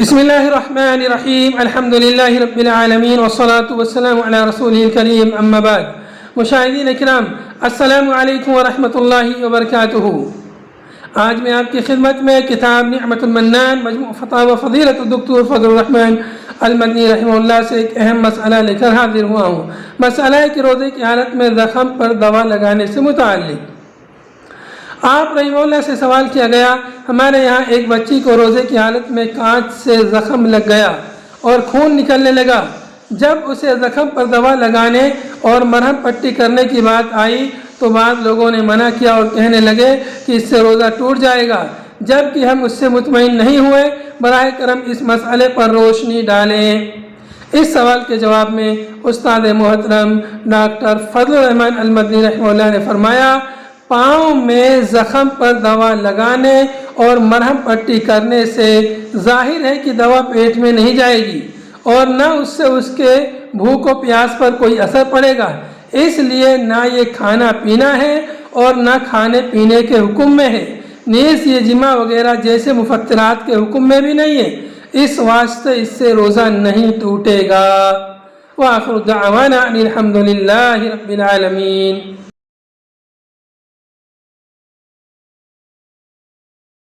بسم اللہ الرحمن الرحیم الحمد للہ رب العالمین والصلاة والسلام علی رسولہ الکریم اما بعد۔ مشاہدین اکرام، السلام علیکم ورحمۃ اللہ وبرکاتہ۔ آج میں آپ کی خدمت میں کتاب نعمت المنان مجموع فتاوی فضیلت الدکتور فضل الرحمن المدنی رحمہ اللہ سے ایک اہم مسئلہ لے کر حاضر ہوا ہوں۔ مسئلہ ہے کہ روزے کی حالت میں زخم پر دوا لگانے سے متعلق آپ رحمہ اللہ سے سوال کیا گیا، ہمارے یہاں ایک بچی کو روزے کی حالت میں کانچ سے زخم لگ گیا اور خون نکلنے لگا۔ جب اسے زخم پر دوا لگانے اور مرہم پٹی کرنے کی بات آئی تو بعض لوگوں نے منع کیا اور کہنے لگے کہ اس سے روزہ ٹوٹ جائے گا، جبکہ ہم اس سے مطمئن نہیں ہوئے۔ براہ کرم اس مسئلے پر روشنی ڈالیں۔ اس سوال کے جواب میں استاد محترم ڈاکٹر فضل الرحمن المدنی رحمہ اللہ نے فرمایا، پاؤں میں زخم پر دوا لگانے اور مرہم پٹی کرنے سے ظاہر ہے کہ دوا پیٹ میں نہیں جائے گی اور نہ اس سے اس کے بھوک و پیاس پر کوئی اثر پڑے گا، اس لیے نہ یہ کھانا پینا ہے اور نہ کھانے پینے کے حکم میں ہے، نیز یہ جماع وغیرہ جیسے مفطرات کے حکم میں بھی نہیں ہے، اس واسطے اس سے روزہ نہیں ٹوٹے گا۔ وآخر دعوانا ان الحمد للہ رب العالمین۔